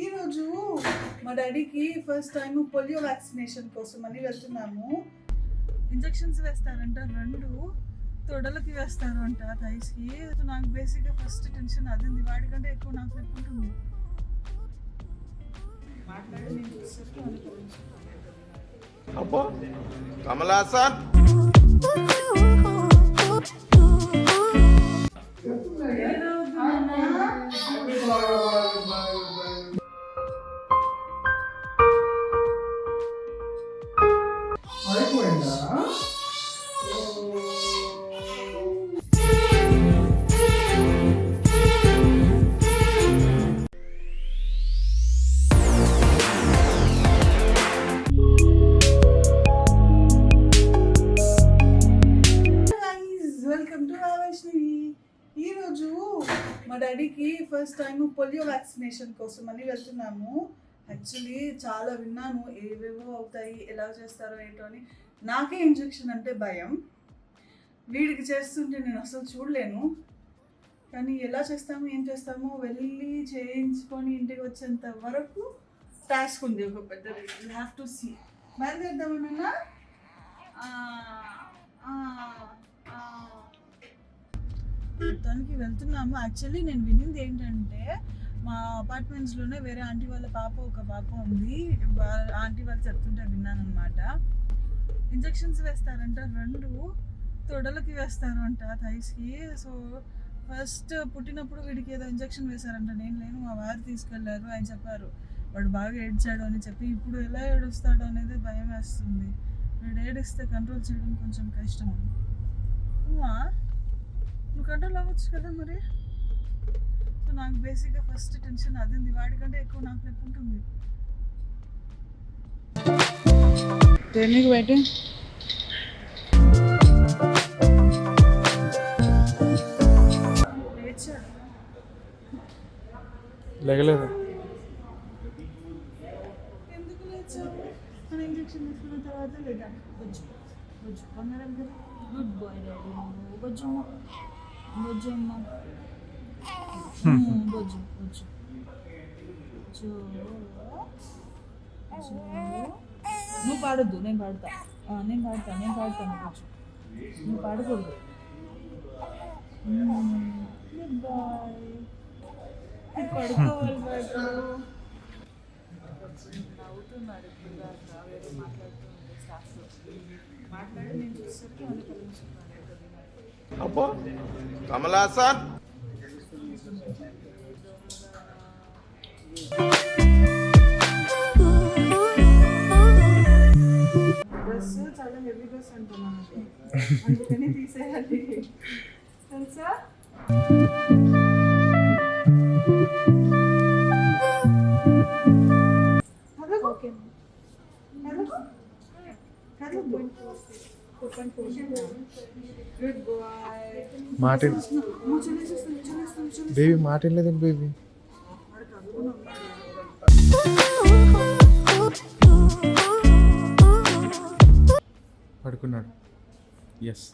ఈరోజు మా డాడీకి ఫస్ట్ టైం పోలియో వ్యాక్సినేషన్ కోసం అని వెళ్తున్నాము. ఇంజెక్షన్స్ వేస్తారంట, 2 తొడలకి వేస్తారు అంట, థైస్కి. నాకు బేసిక్గా ఫస్ట్ టెన్షన్ అదింది, వాడికంటే ఎక్కువ నాకు చెప్పుకుంటుంది. మాట్లాడి నేను చూసేసరికి అబ్బో కమలాసన్ ఈరోజు మా డాడీకి ఫస్ట్ టైం పోలియో వ్యాక్సినేషన్ కోసం అని వెళ్తున్నాము. యాక్చువల్లీ చాలా విన్నాను, ఏవేవో అవుతాయి, ఎలా చేస్తారో ఏంటో అని. నాకే ఇంజెక్షన్ అంటే భయం, వీడికి చేస్తుంటే నేను అసలు చూడలేను. కానీ ఎలా చేస్తాము, ఏం చేస్తామో వెళ్ళి చేయించుకొని ఇంటికి వచ్చేంత వరకు టాస్క్ ఉంది ఒక పెద్దది. You have to see. బయలుదేరుదామన్నా మొత్తానికి వెళ్తున్నాము. యాక్చువల్లీ నేను వినింది ఏంటంటే, మా అపార్ట్మెంట్స్లోనే వేరే ఆంటీ వాళ్ళ ఒక పాప ఉంది. ఆంటీ వాళ్ళు చెప్తుంటే విన్నాను అనమాట. ఇంజెక్షన్స్ వేస్తారంట, 2 తొడలకి వేస్తారు అంట, థైస్కి. సో ఫస్ట్ పుట్టినప్పుడు వీడికి ఏదో ఇంజెక్షన్ వేశారంట. నేను లేను, మా వారు తీసుకెళ్లారు. ఆయన చెప్పారు వాడు బాగా ఏడ్చాడు అని చెప్పి. ఇప్పుడు ఎలా ఏడుస్తాడు అనేది భయం వేస్తుంది. వీడు ఏడిస్తే కంట్రోల్ చేయడం కొంచెం కష్టం. నువ్వు కంట్రోల్ అవ్వచ్చు కదా మరి. సో నాకు బేసిక్గా ఫస్ట్ టెన్షన్ అదింది, వాడికంటే ఎక్కువ నాకు చెప్పుకుంటుంది. ట్రైనింగ్ బయట లేగలేదు. ఎందుకు లేచావు? మన ఇంజెక్షన్ తీసుకున్న తర్వాత లేదా బొజ్జు బొజ్జు బంగారం కదా. Good boy daddy. బొజ్జమ్మ బొజ్జమ్మ బొజ్జు బొజ్జు నువ్వు పాడొద్దు, నేను పాడతా. నేను పాడతాను బొజ్జు, నువ్వు పాడకూడదు. Good bye. పడుకోవాలి బయట. నవ్వుతున్నాడు ఇప్పుడు దాకా, వేరే మాట్లాడుతుంది స్టాఫ్తో. మాట్లాడి నేను చూసేసరికి వాళ్ళు కలిసిపోయాను. అబ్బో కమలాసన్ డ్రెస్ చాలా హెవీ డ్రెస్ అంటున్నాను, అందుకని తీసేయాలి తెలుసా. మాటిన్ బేబీ, మాటిన్ లేదండి బేబీ. పడుకున్నాడు. ఎస్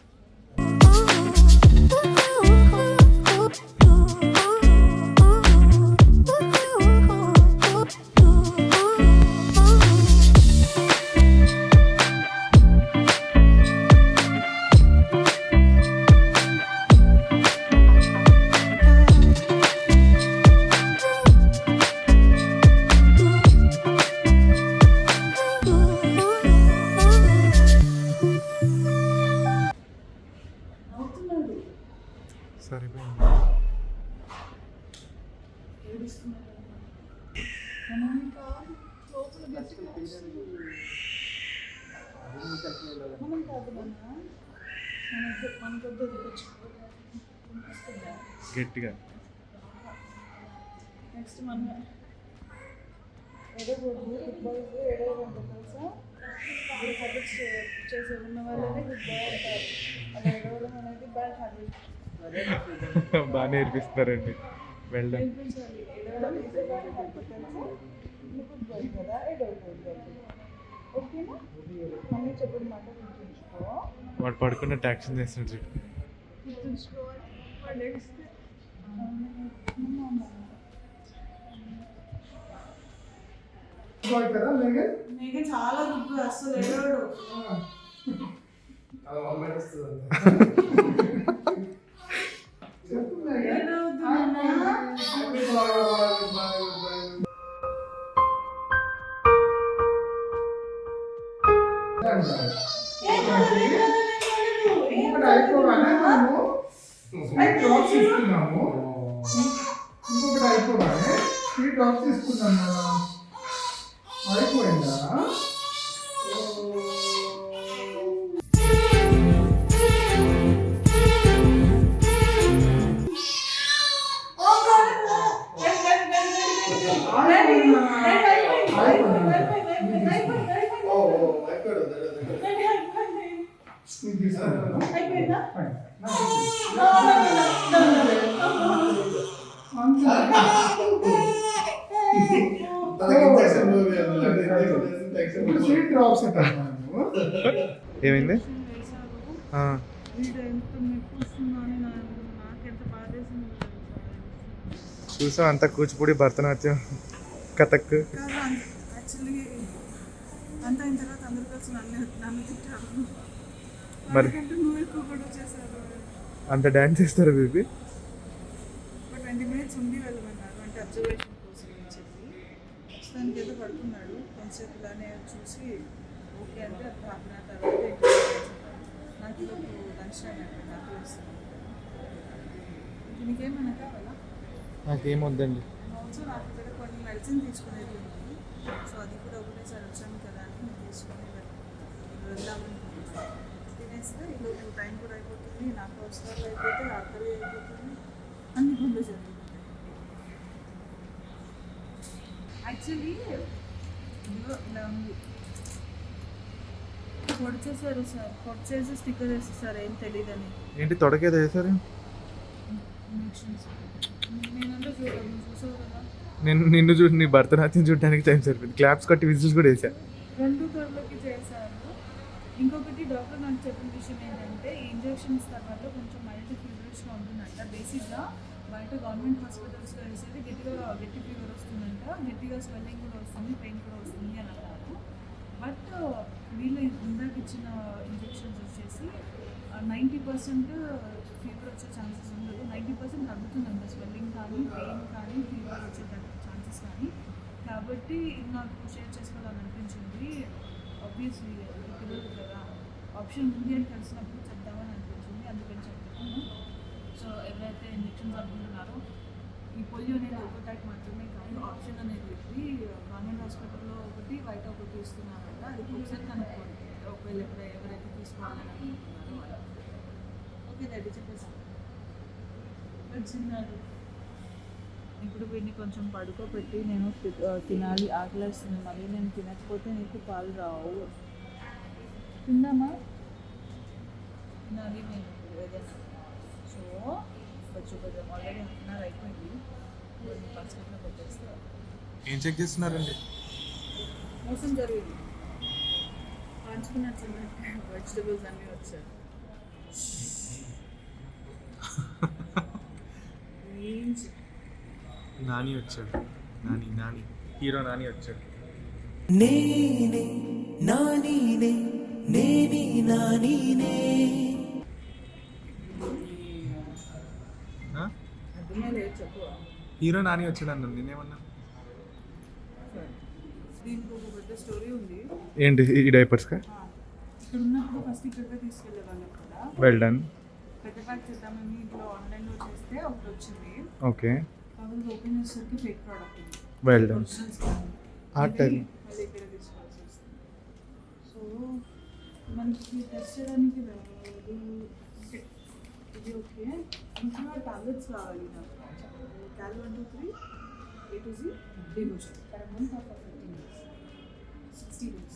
సరిపోయింది. గట్టిగా నెక్స్ట్ మనమే ఏడవకూడదు. గుడ్ బాయ్స్ ఏడవకూడదు తెలుసా. గుడ్ హ్యాబిట్స్ చేసే ఉన్న వాళ్ళనే గుడ్ బాయ్ అంటారు. అలా ఏడవడం అనేది బ్యాడ్ హ్యాబిట్. బాగా నేర్పిస్తారండి. వెళ్ళండి. నేర్పించాలి. ఏడవడం ఈజ్ బ్యాడ్ హ్యాబిట్ తెలుసా. గుడ్ బాయ్ కదా, ఏడవకూడదు. ఓకేనా? మమ్మీ చెప్పిన మాట గుర్తుంచుకో. వాడు పడుకున్న ట్యాక్సీ చేస్తున్నాడు. గుర్తుంచుకోవాలి. వాడు ఏడిస్తే బాయ్ కదా మేఘన్ నీకు చాలా రుగ్గు అస్సలు ఏడోడు. అలా పంపిస్తుంది చెప్పు మేఘన్ ఏడవద్దు నాన్న. ఇక్కడ అయిపోగానే మనము స్వీట్ డ్రాప్స్ తీసుకున్నాము. ఇంకొకటి అయిపోగానే స్వీట్ డ్రాప్స్ తీసుకున్నాం కదా. అయిపోయిందా? అయిపోయిందా? స్వీట్ డ్రాప్స్ అంటారు. ఏమైంది? ఆ, వీడు ఎంత మెక్కుస్తుందో అని నాకెంత బాధేసిందో తెలుసా. చూసాం అంతా కూచిపూడి భరతనాట్యం కథక్. యాక్చువల్లీ అంతా అయిన తర్వాత అందరూ కలిసి నన్ను తిట్టారు. మరి ఎందుకంటే నువ్వు ఎక్కువ కూడా చేశారు. అంత డ్యాన్స్ చేస్తారా బేబీ? ఒక 20 minutes ఉండి వెళ్ళమన్నారు, అంటే అబ్జర్వేషన్ కోసం అని చెప్పి. ప్రస్తుతానికి ఏదో పడుకున్నాడు. కొంచెంసేపు ఇలానే చూసి ఓకే అంటే అప్పుడు హాఫ్ అన్ అవర్ తర్వాత నాకు లంచ్ టైం అయిపోయింది. నాకు వస్తుంది. నీకేమైనా కావాలా? నాకేం వద్దండి. ఆల్సో నాకు ఇక్కడ కొన్ని మెడిసిన్ తీసుకునేది ఉంది. సో అది కూడా ఒకటేసారి వచ్చాను కదా అని నేను తీసుకుని వెళ్దామనుకుంటున్నాను. తినేస్తే ఈలోపు టైం కూడా అయిపోతుంది, నాకు అవసరాలు అయిపోతే ఆకలి అయిపోతుంది, అన్ని పనులు జరుగుతాయి. యాక్చువల్లీ ఇలా ఉంది. పొడి చేశారు సార్, పొడి చేసి స్టిక్కర్ వేసేసారు, ఏం తెలియదని. ఏంటి తొడకేదో వేసారు? ఇంజక్షన్స్ నేనంటే చూసావు కదా. నిన్ను చూసి నీ భరతనాట్యం చూడడానికి టైం సరిపోయింది. క్లాప్స్ కట్టి విజిల్స్ కూడా వేసా. 2 కళ్ళకి చేశారు. ఇంకొకటి డాక్టర్ నాకు చెప్పిన విషయం ఏంటంటే ఈ ఇంజెక్షన్స్ తర్వాత కొంచెం మైల్డ్ ఫీవరిష్గా ఉంటుందంట. బేసిక్గా బయట గవర్నమెంట్ హాస్పిటల్స్లో వేసేది గట్టి ఫీవర్ వస్తుందంట, గట్టిగా స్వెల్లింగ్ కూడా వస్తుంది, పెయిన్ కూడా వస్తుంది అని అన్నారు. బట్ వీళ్ళు ఇందాక ఇచ్చిన ఇంజెక్షన్స్ వచ్చేసి 90% ఫీవర్ వచ్చే ఛాన్సెస్ ఉండదు. 90% తగ్గుతుందంట స్వెల్లింగ్ కానీ, పెయిన్ కానీ, ఫీవర్ వచ్చే ఛాన్సెస్ కానీ. కాబట్టి నాకు షేర్ చేసుకోవాలని అనిపించింది. ఆబ్వియస్లీ పిల్లలు కదా, ఆప్షన్ ఉంది అని తెలిసినప్పుడు చెప్దామని అనిపించింది, అందుకని చెప్తున్నాను. సో ఎవరైతే ఇంజెక్షన్స్ అనుకుంటున్నారో ఈ పోలియో అనేది ఒక టైప్ మాత్రమే కాదు, ఆప్షన్ అనేది ఉంది. గవర్నమెంట్ హాస్పిటల్లో ఒకటి, బయట ఒకటి ఇస్తున్నారంట. అది ఒకసారి కనుక్కోండి ఒకవేళ ఎవరైతే తీసుకోవాలని అనుకుంటున్నారో వాళ్ళు. ఓకే డాడీ చెప్పేసి వచ్చిన్నాడు. ఇప్పుడు వీడిని కొంచెం పడుకోబెట్టి నేను తినాలి, ఆకలేస్తుంది. మళ్ళీ నేను తినకపోతే నీకు పాలు రావు. తిందామా? తినాలి నేను ఇప్పుడు ఏదైనా. సో కొంచెం ఆల్రెడీ హాఫ్ అన్ అవర్ అయిపోయింది. కొన్ని పచ్చట్లో పెట్టేస్తే ఏం చెక్ చేస్తున్నారండి? మోసం జరిగింది. పంచుకున్నట్టు వెజిటబుల్స్ అన్నీ వచ్చాయి. నాని వచ్చాడు. నాని హీరో నాని వచ్చాడు. నేనే నానీనే నేనే నానీనే అర్థమే లేదు చెప్పు. హీరో నాని వచ్చాడు అన్నాను, నేనేమన్నా? దీనికి ఒక పెద్ద స్టోరీ ఉంది. ఏంటి ఈ డైపర్స్కా? ఇక్కడ ఉన్నప్పుడు ఫస్ట్ ఇక్కడికే తీసుకెళ్ళే వాళ్ళం కదా. Well done. పెద్ద ప్యాక్ చేద్దామని ఇంట్లో ఆన్లైన్లో చేస్తే ఒకటి వచ్చింది. ఓకే, కాకపోతే ఓపెన్ చేసేసరికి ఫేక్ ప్రోడక్ట్ ఉంది. Well done. ఒరిజినల్స్ ఆ టైం మళ్ళీ ఇక్కడ తీసుకోవాల్సి వస్తుంది. సో మనకి టెస్ట్ చేయడానికి రాదు. ఓకే ఇది ఓకే. ఇంకా టాబ్లెట్స్ కావాలి నాకు. క్యాల్ 1 2 3 A to Z డెమోషన్ for month of 15 days 60 days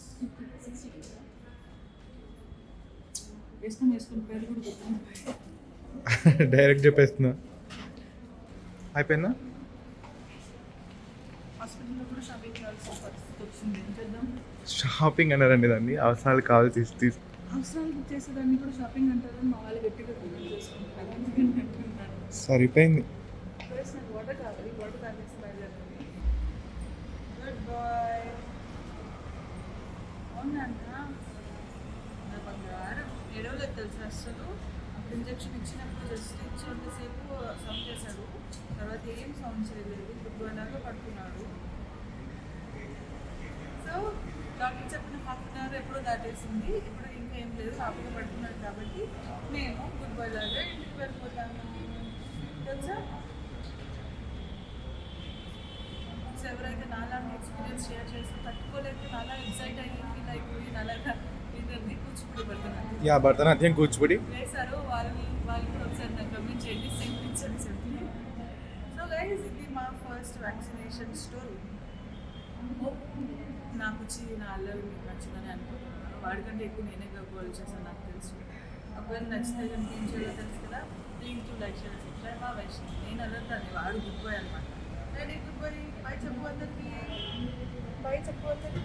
60 days వేసుకుని పేరు కూడా గుర్తుంది. డైరెక్ట్ చెప్పేస్తున్నా. అయిపోయిందా? హాస్పిటల్లో కూడా షాపింగ్ చేయాల్సిన పరిస్థితి వచ్చింది. ఏం చేద్దాం? షాపింగ్ అన్నారండి దాన్ని, అవసరాలు కావాలి తీసి అవసరాలు చేసేదాన్ని కూడా షాపింగ్ అంటారని మా వాళ్ళు గట్టిగా బిల్లు చేసుకుంటారు. అందుకని అంటున్నాను. సరిపోయింది. నాకు వాటర్ కావాలి, వాటర్ తాగేసి బయలుదేరాలి. Good boy. నాన్న నా బంగారం ఏడవలేదు తెలుసు అసలు. ఇంజెక్షన్ ఇచ్చినప్పుడు జస్ట్ ఇచ్చినంతసేపు సౌండ్ చేశాడు, తర్వాత ఏం సౌండ్ చేయలేదు, గుడ్డులాగా పడుకున్నాడు. సో డాక్టర్ చెప్పిన 1/2 hour ఎప్పుడో దాటేసింది, ఇప్పుడు ఇంకా ఏం లేదు, హ్యాపీగా పడుకున్నాడు. కాబట్టి మేము గుడ్ బాయ్ లాగా ఇంటికి వెళ్ళిపోతాము తెలుసా. సో ఎవరైతే నాలాంటి ఎక్స్పీరియన్స్ షేర్ చేసి తట్టుకోలేక నాలా ఎక్సైట్ అయ్యి ఫీల్ అయిపోయి నాలాగా ఇద్దరిని కూర్చుని పడుతున్నారు యా భరతనాట్యం కూచిపూడి వేశారు. వాళ్ళు కూడా ఒకసారి నాకు కమెంట్ చేయండి, సింగ్ అని చెప్పి. సో గైస్ ఇది మా ఫస్ట్ వ్యాక్సినేషన్ స్టోరీ. నాకు వచ్చి నా అల్లరి మీకు నచ్చిందని అనుకుంటున్నాను. వాడికంటే ఎక్కువ నేనే గోల్ చేశాను నాకు తెలుసు. ఒకవేళ నచ్చితే కనుక ఏం చేయాలో తెలుసు కదా. Please to like share subscribe. మా వైష్ణవి నేను అల్లరిదాన్ని, వాడు గుడ్ బాయ్ అనమాట. Ready good boy. బై చెప్పు అందరికి, బై చెప్పు అందరికి.